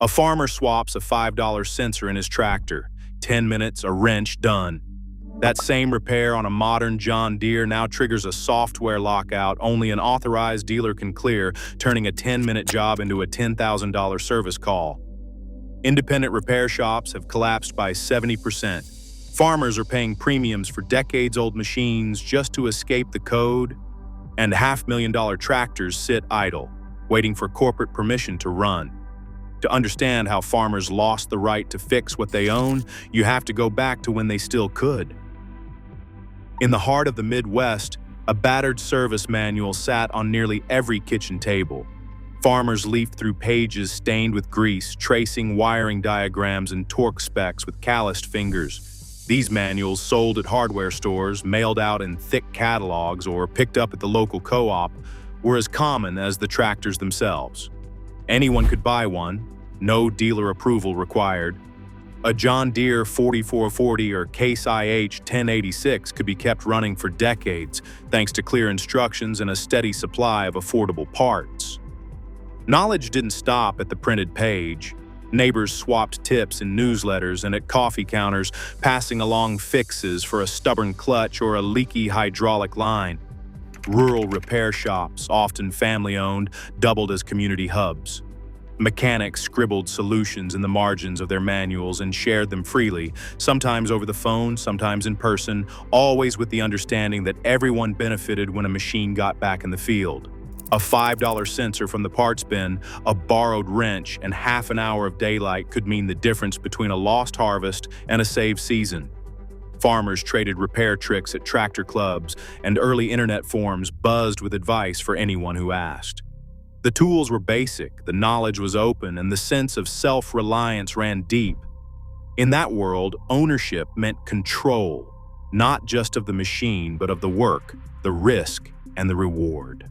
A farmer swaps a $5 sensor in his tractor. 10 minutes, a wrench, done. That same repair on a modern John Deere now triggers a software lockout only an authorized dealer can clear, turning a 10-minute job into a $10,000 service call. Independent repair shops have collapsed by 70%. Farmers are paying premiums for decades-old machines just to escape the code, and $500,000 tractors sit idle, waiting for corporate permission to run. To understand how farmers lost the right to fix what they own, you have to go back to when they still could. In the heart of the Midwest, a battered service manual sat on nearly every kitchen table. Farmers leafed through pages stained with grease, tracing wiring diagrams and torque specs with calloused fingers. These manuals, sold at hardware stores, mailed out in thick catalogs, or picked up at the local co-op, were as common as the tractors themselves. Anyone could buy one, no dealer approval required. A John Deere 4440 or Case IH 1086 could be kept running for decades, thanks to clear instructions and a steady supply of affordable parts. Knowledge didn't stop at the printed page. Neighbors swapped tips in newsletters and at coffee counters, passing along fixes for a stubborn clutch or a leaky hydraulic line. Rural repair shops, often family-owned, doubled as community hubs. Mechanics scribbled solutions in the margins of their manuals and shared them freely, sometimes over the phone, sometimes in person, always with the understanding that everyone benefited when a machine got back in the field. A $5 sensor from the parts bin, a borrowed wrench, and half an hour of daylight could mean the difference between a lost harvest and a saved season. Farmers traded repair tricks at tractor clubs, and early internet forums buzzed with advice for anyone who asked. The tools were basic, the knowledge was open, and the sense of self-reliance ran deep. In that world, ownership meant control, not just of the machine, but of the work, the risk, and the reward.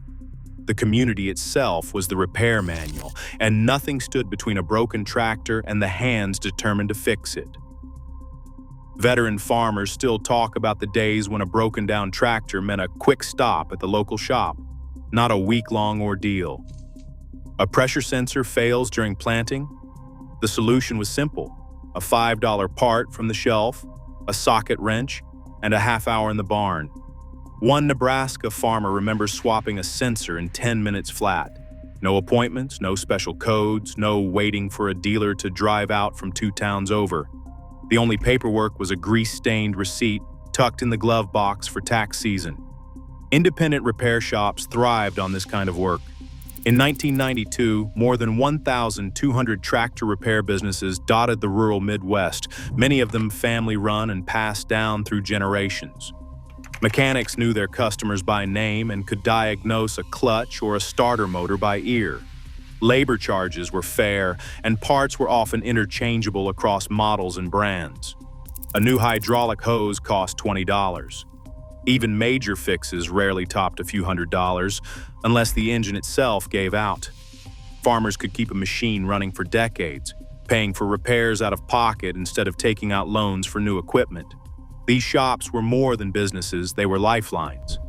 The community itself was the repair manual, and nothing stood between a broken tractor and the hands determined to fix it. Veteran farmers still talk about the days when a broken-down tractor meant a quick stop at the local shop, not a week-long ordeal. A pressure sensor fails during planting? The solution was simple: a $5 part from the shelf, a socket wrench, and a half hour in the barn. One Nebraska farmer remembers swapping a sensor in 10 minutes flat. No appointments, no special codes, no waiting for a dealer to drive out from 2 towns over. The only paperwork was a grease-stained receipt tucked in the glove box for tax season. Independent repair shops thrived on this kind of work. In 1992, more than 1,200 tractor repair businesses dotted the rural Midwest, many of them family-run and passed down through generations. Mechanics knew their customers by name and could diagnose a clutch or a starter motor by ear. Labor charges were fair, and parts were often interchangeable across models and brands. A new hydraulic hose cost $20. Even major fixes rarely topped a few $100s, unless the engine itself gave out. Farmers could keep a machine running for decades, paying for repairs out of pocket instead of taking out loans for new equipment. These shops were more than businesses, they were lifelines.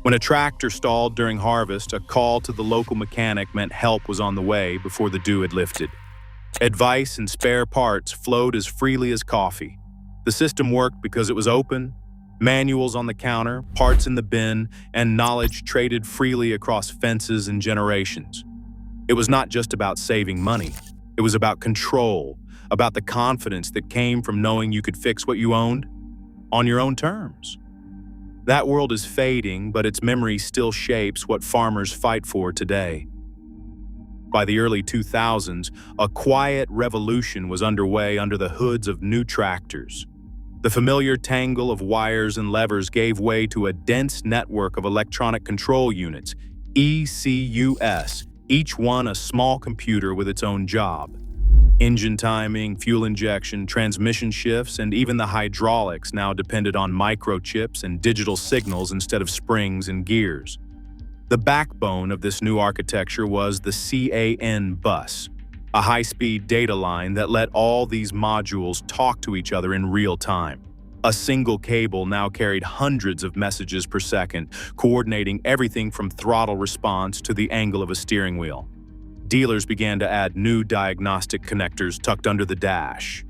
When a tractor stalled during harvest, a call to the local mechanic meant help was on the way before the dew had lifted. Advice and spare parts flowed as freely as coffee. The system worked because it was open, manuals on the counter, parts in the bin, and knowledge traded freely across fences and generations. It was not just about saving money. It was about control, about the confidence that came from knowing you could fix what you owned on your own terms. That world is fading, but its memory still shapes what farmers fight for today. By the early 2000s, a quiet revolution was underway under the hoods of new tractors. The familiar tangle of wires and levers gave way to a dense network of electronic control units, ECUs, each one a small computer with its own job. Engine timing, fuel injection, transmission shifts, and even the hydraulics now depended on microchips and digital signals instead of springs and gears. The backbone of this new architecture was the CAN bus, a high-speed data line that let all these modules talk to each other in real time. A single cable now carried hundreds of messages per second, coordinating everything from throttle response to the angle of a steering wheel. dealers began to add new diagnostic connectors tucked under the dash.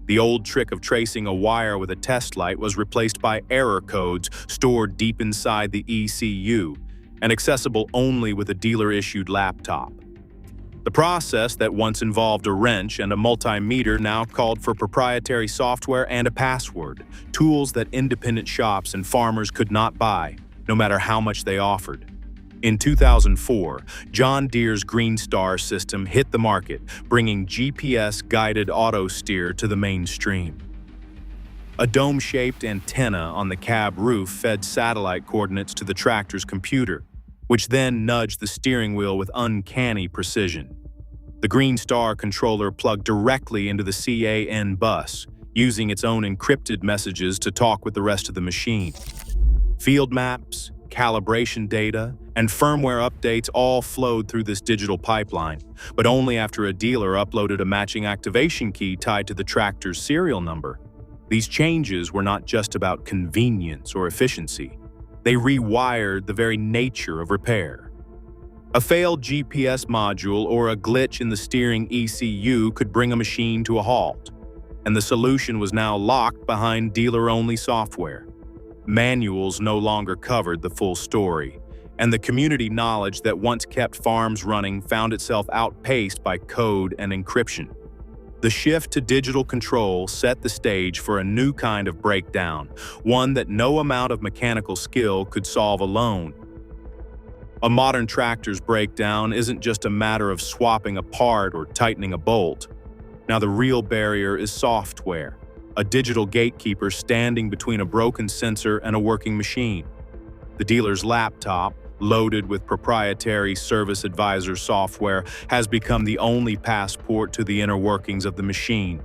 The old trick of tracing a wire with a test light was replaced by error codes stored deep inside the ECU and accessible only with a dealer-issued laptop. The process that once involved a wrench and a multimeter now called for proprietary software and a password, tools that independent shops and farmers could not buy, no matter how much they offered. In 2004, John Deere's Green Star system hit the market, bringing GPS-guided auto steer to the mainstream. A dome-shaped antenna on the cab roof fed satellite coordinates to the tractor's computer, which then nudged the steering wheel with uncanny precision. The Green Star controller plugged directly into the CAN bus, using its own encrypted messages to talk with the rest of the machine. Field maps, calibration data, and firmware updates all flowed through this digital pipeline, but only after a dealer uploaded a matching activation key tied to the tractor's serial number. These changes were not just about convenience or efficiency. They rewired the very nature of repair. A failed GPS module or a glitch in the steering ECU could bring a machine to a halt, and the solution was now locked behind dealer-only software. Manuals no longer covered the full story, and the community knowledge that once kept farms running found itself outpaced by code and encryption. The shift to digital control set the stage for a new kind of breakdown, one that no amount of mechanical skill could solve alone. A modern tractor's breakdown isn't just a matter of swapping a part or tightening a bolt. Now the real barrier is software, a digital gatekeeper standing between a broken sensor and a working machine. The dealer's laptop, loaded with proprietary Service Advisor software, has become the only passport to the inner workings of the machine.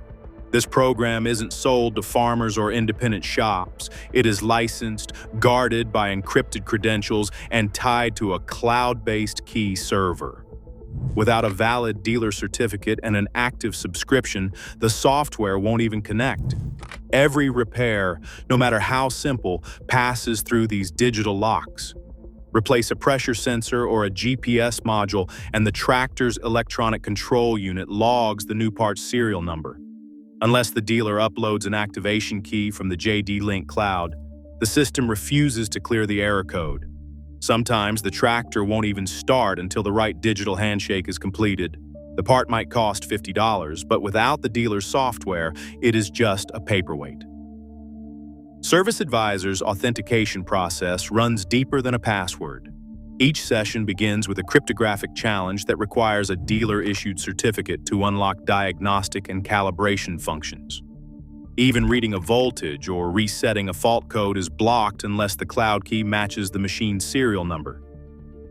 This program isn't sold to farmers or independent shops. It is licensed, guarded by encrypted credentials, and tied to a cloud-based key server. Without a valid dealer certificate and an active subscription, the software won't even connect. Every repair, no matter how simple, passes through these digital locks. Replace a pressure sensor or a GPS module, and the tractor's electronic control unit logs the new part's serial number. Unless the dealer uploads an activation key from the JD-Link cloud, the system refuses to clear the error code. Sometimes the tractor won't even start until the right digital handshake is completed. The part might cost $50, but without the dealer's software, it is just a paperweight. Service Advisor's authentication process runs deeper than a password. Each session begins with a cryptographic challenge that requires a dealer-issued certificate to unlock diagnostic and calibration functions. Even reading a voltage or resetting a fault code is blocked unless the cloud key matches the machine's serial number.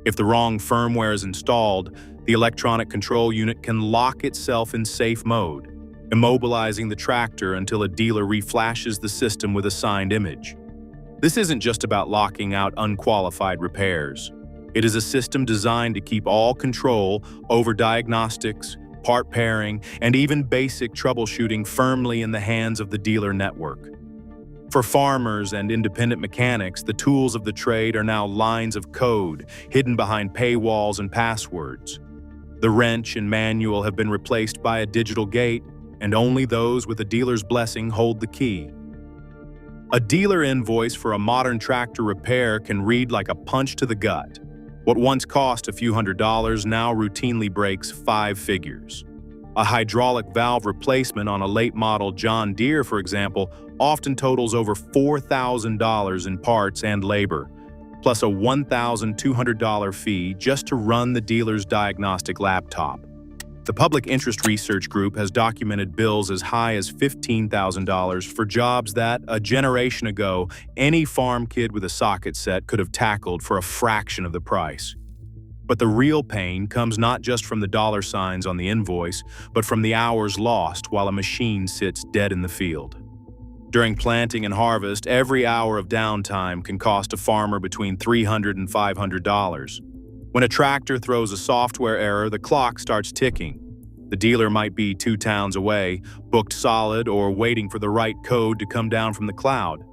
If the wrong firmware is installed, the electronic control unit can lock itself in safe mode, immobilizing the tractor until a dealer reflashes the system with a signed image. This isn't just about locking out unqualified repairs. It is a system designed to keep all control over diagnostics, part pairing, and even basic troubleshooting firmly in the hands of the dealer network. For farmers and independent mechanics, the tools of the trade are now lines of code hidden behind paywalls and passwords. The wrench and manual have been replaced by a digital gate, and only those with a dealer's blessing hold the key. A dealer invoice for a modern tractor repair can read like a punch to the gut. What once cost a few $100s now routinely breaks 5 figures. A hydraulic valve replacement on a late-model John Deere, for example, often totals over $4,000 in parts and labor, plus a $1,200 fee just to run the dealer's diagnostic laptop. The Public Interest Research Group has documented bills as high as $15,000 for jobs that, a generation ago, any farm kid with a socket set could have tackled for a fraction of the price. But the real pain comes not just from the dollar signs on the invoice, but from the hours lost while a machine sits dead in the field. During planting and harvest, every hour of downtime can cost a farmer between $300 and $500. When a tractor throws a software error, the clock starts ticking. The dealer might be 2 towns away, booked solid, or waiting for the right code to come down from the cloud.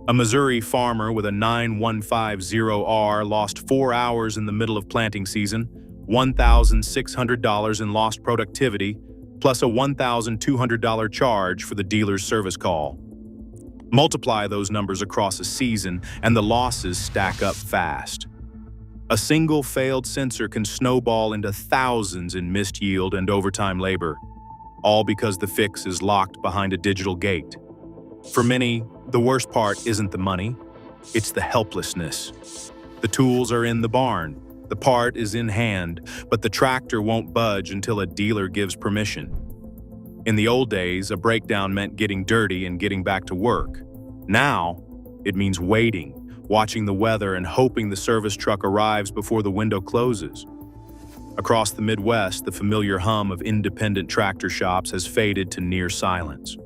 A Missouri farmer with a 9150R lost 4 hours in the middle of planting season, $1,600 in lost productivity, plus a $1,200 charge for the dealer's service call. Multiply those numbers across a season, and the losses stack up fast. A single failed sensor can snowball into thousands in missed yield and overtime labor, all because the fix is locked behind a digital gate. For many, the worst part isn't the money, it's the helplessness. The tools are in the barn, the part is in hand, but the tractor won't budge until a dealer gives permission. In the old days, a breakdown meant getting dirty and getting back to work. Now, it means waiting, watching the weather and hoping the service truck arrives before the window closes. Across the Midwest, the familiar hum of independent tractor shops has faded to near silence.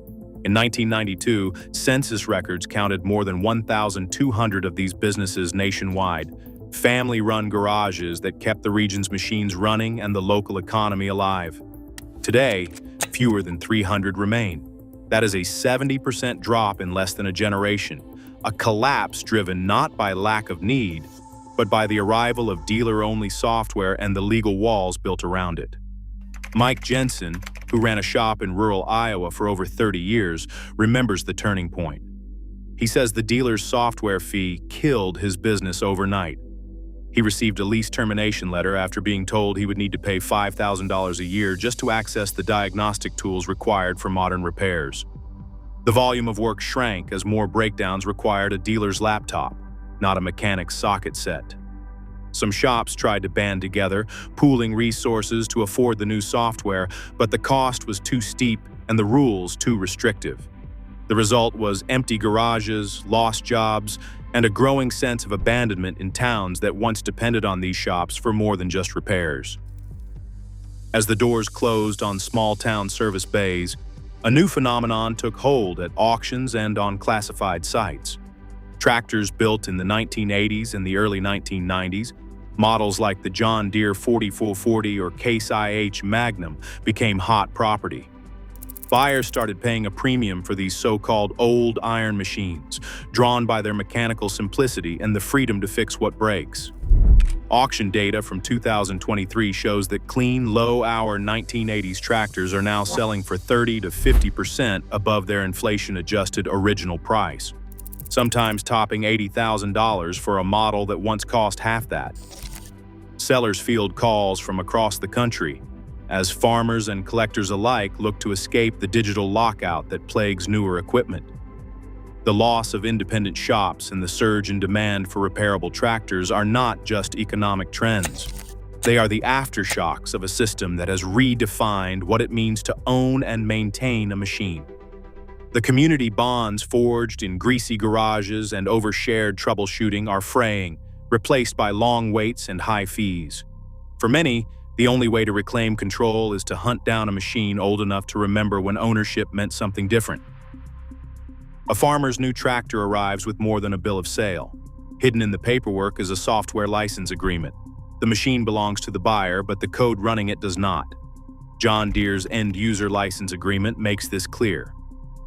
In 1992, census records counted more than 1,200 of these businesses nationwide, family-run garages that kept the region's machines running and the local economy alive. Today, fewer than 300 remain. That is a 70% drop in less than a generation, a collapse driven not by lack of need, but by the arrival of dealer-only software and the legal walls built around it. Mike Jensen, who ran a shop in rural Iowa for over 30 years, remembers the turning point. He says the dealer's software fee killed his business overnight. He received a lease termination letter after being told he would need to pay $5,000 a year just to access the diagnostic tools required for modern repairs. The volume of work shrank as more breakdowns required a dealer's laptop, not a mechanic's socket set. Some shops tried to band together, pooling resources to afford the new software, but the cost was too steep and the rules too restrictive. The result was empty garages, lost jobs, and a growing sense of abandonment in towns that once depended on these shops for more than just repairs. As the doors closed on small-town service bays, a new phenomenon took hold at auctions and on classified sites. Tractors built in the 1980s and the early 1990s, models like the John Deere 4440 or Case IH Magnum, became hot property. Buyers started paying a premium for these so-called old iron machines, drawn by their mechanical simplicity and the freedom to fix what breaks. Auction data from 2023 shows that clean, low-hour 1980s tractors are now selling for 30 to 50% above their inflation-adjusted original price, sometimes topping $80,000 for a model that once cost half that. Sellers field calls from across the country, as farmers and collectors alike look to escape the digital lockout that plagues newer equipment. The loss of independent shops and the surge in demand for repairable tractors are not just economic trends. They are the aftershocks of a system that has redefined what it means to own and maintain a machine. The community bonds forged in greasy garages and overshared troubleshooting are fraying, replaced by long waits and high fees. For many, the only way to reclaim control is to hunt down a machine old enough to remember when ownership meant something different. A farmer's new tractor arrives with more than a bill of sale. Hidden in the paperwork is a software license agreement. The machine belongs to the buyer, but the code running it does not. John Deere's end-user license agreement makes this clear.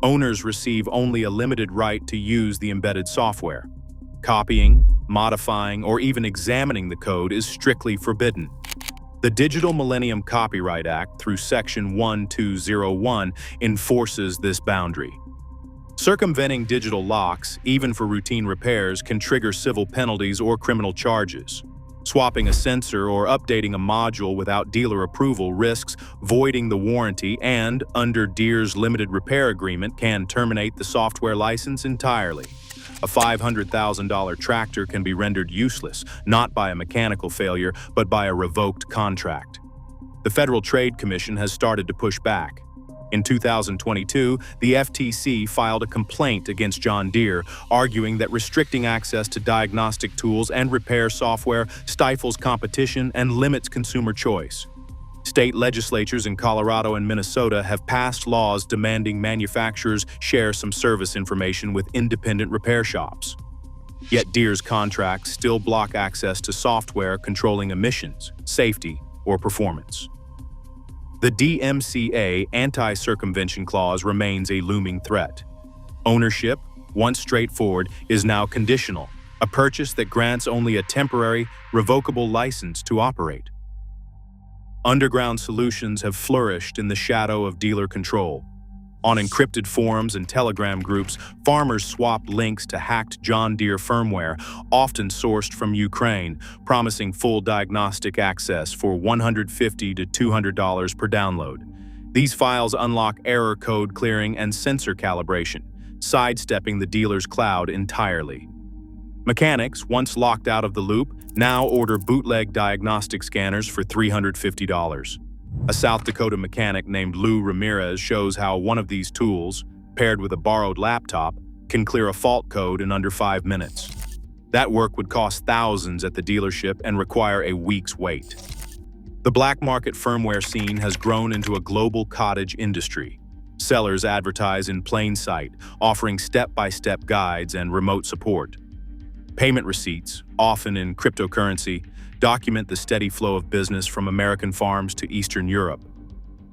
Owners receive only a limited right to use the embedded software. Copying, modifying, or even examining the code is strictly forbidden. The Digital Millennium Copyright Act, through Section 1201, enforces this boundary. Circumventing digital locks, even for routine repairs, can trigger civil penalties or criminal charges. Swapping a sensor or updating a module without dealer approval risks voiding the warranty and, under Deere's limited repair agreement, can terminate the software license entirely. A $500,000 tractor can be rendered useless, not by a mechanical failure, but by a revoked contract. The Federal Trade Commission has started to push back. In 2022, the FTC filed a complaint against John Deere, arguing that restricting access to diagnostic tools and repair software stifles competition and limits consumer choice. State legislatures in Colorado and Minnesota have passed laws demanding manufacturers share some service information with independent repair shops. Yet Deere's contracts still block access to software controlling emissions, safety, or performance. The DMCA anti-circumvention clause remains a looming threat. Ownership, once straightforward, is now conditional, a purchase that grants only a temporary, revocable license to operate. Underground solutions have flourished in the shadow of dealer control. On encrypted forums and Telegram groups, farmers swap links to hacked John Deere firmware, often sourced from Ukraine, promising full diagnostic access for $150 to $200 per download. These files unlock error code clearing and sensor calibration, sidestepping the dealer's cloud entirely. Mechanics, once locked out of the loop, now order bootleg diagnostic scanners for $350. A South Dakota mechanic named Lou Ramirez shows how one of these tools, paired with a borrowed laptop, can clear a fault code in under 5 minutes. That work would cost thousands at the dealership and require a week's wait. The black market firmware scene has grown into a global cottage industry. Sellers advertise in plain sight, offering step-by-step guides and remote support. Payment receipts, often in cryptocurrency, document the steady flow of business from American farms to Eastern Europe.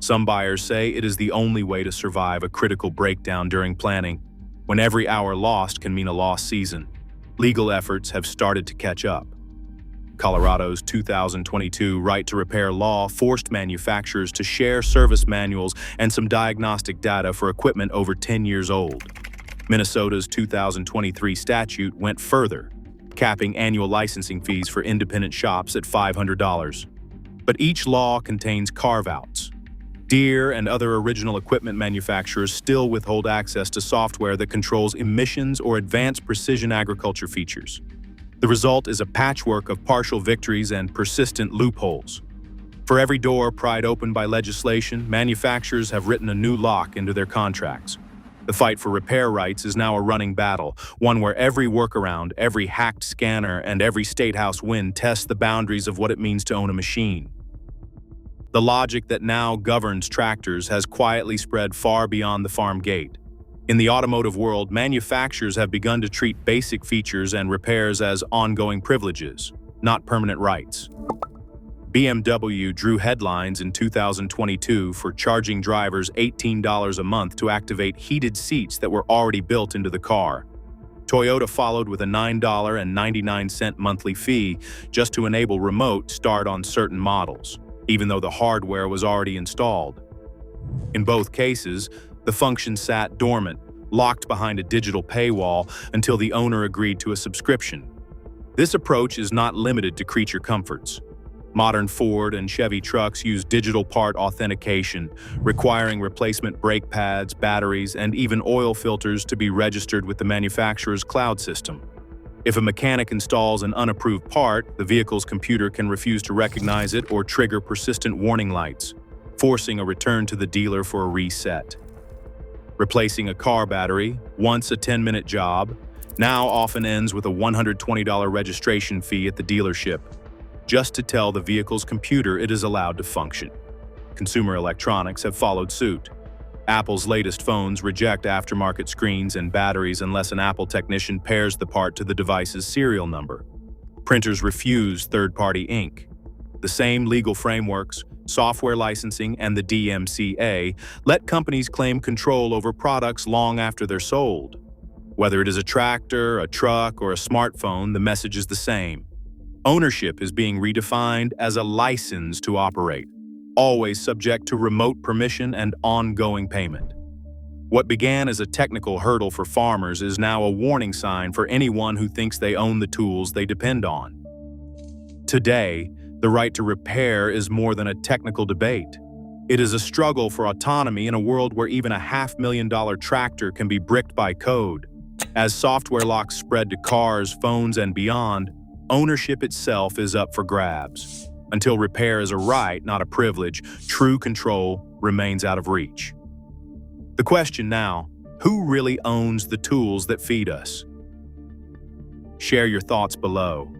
Some buyers say it is the only way to survive a critical breakdown during planning, when every hour lost can mean a lost season. Legal efforts have started to catch up. Colorado's 2022 right to repair law forced manufacturers to share service manuals and some diagnostic data for equipment over 10 years old. Minnesota's 2023 statute went further, capping annual licensing fees for independent shops at $500. But each law contains carve-outs. Deere and other original equipment manufacturers still withhold access to software that controls emissions or advanced precision agriculture features. The result is a patchwork of partial victories and persistent loopholes. For every door pried open by legislation, manufacturers have written a new lock into their contracts. The fight for repair rights is now a running battle, one where every workaround, every hacked scanner, and every statehouse win tests the boundaries of what it means to own a machine. The logic that now governs tractors has quietly spread far beyond the farm gate. In the automotive world, manufacturers have begun to treat basic features and repairs as ongoing privileges, not permanent rights. BMW drew headlines in 2022 for charging drivers $18 a month to activate heated seats that were already built into the car. Toyota followed with a $9.99 monthly fee just to enable remote start on certain models, even though the hardware was already installed. In both cases, the function sat dormant, locked behind a digital paywall until the owner agreed to a subscription. This approach is not limited to creature comforts. Modern Ford and Chevy trucks use digital part authentication, requiring replacement brake pads, batteries, and even oil filters to be registered with the manufacturer's cloud system. If a mechanic installs an unapproved part, the vehicle's computer can refuse to recognize it or trigger persistent warning lights, forcing a return to the dealer for a reset. Replacing a car battery, once a 10-minute job, now often ends with a $120 registration fee at the dealership, just to tell the vehicle's computer it is allowed to function. Consumer electronics have followed suit. Apple's latest phones reject aftermarket screens and batteries unless an Apple technician pairs the part to the device's serial number. Printers refuse third-party ink. The same legal frameworks, software licensing, and the DMCA let companies claim control over products long after they're sold. Whether it is a tractor, a truck, or a smartphone, the message is the same. Ownership is being redefined as a license to operate, always subject to remote permission and ongoing payment. What began as a technical hurdle for farmers is now a warning sign for anyone who thinks they own the tools they depend on. Today, the right to repair is more than a technical debate. It is a struggle for autonomy in a world where even a $500,000 tractor can be bricked by code. As software locks spread to cars, phones, and beyond, ownership itself is up for grabs. Until repair is a right, not a privilege, true control remains out of reach. The question now, who really owns the tools that feed us? Share your thoughts below.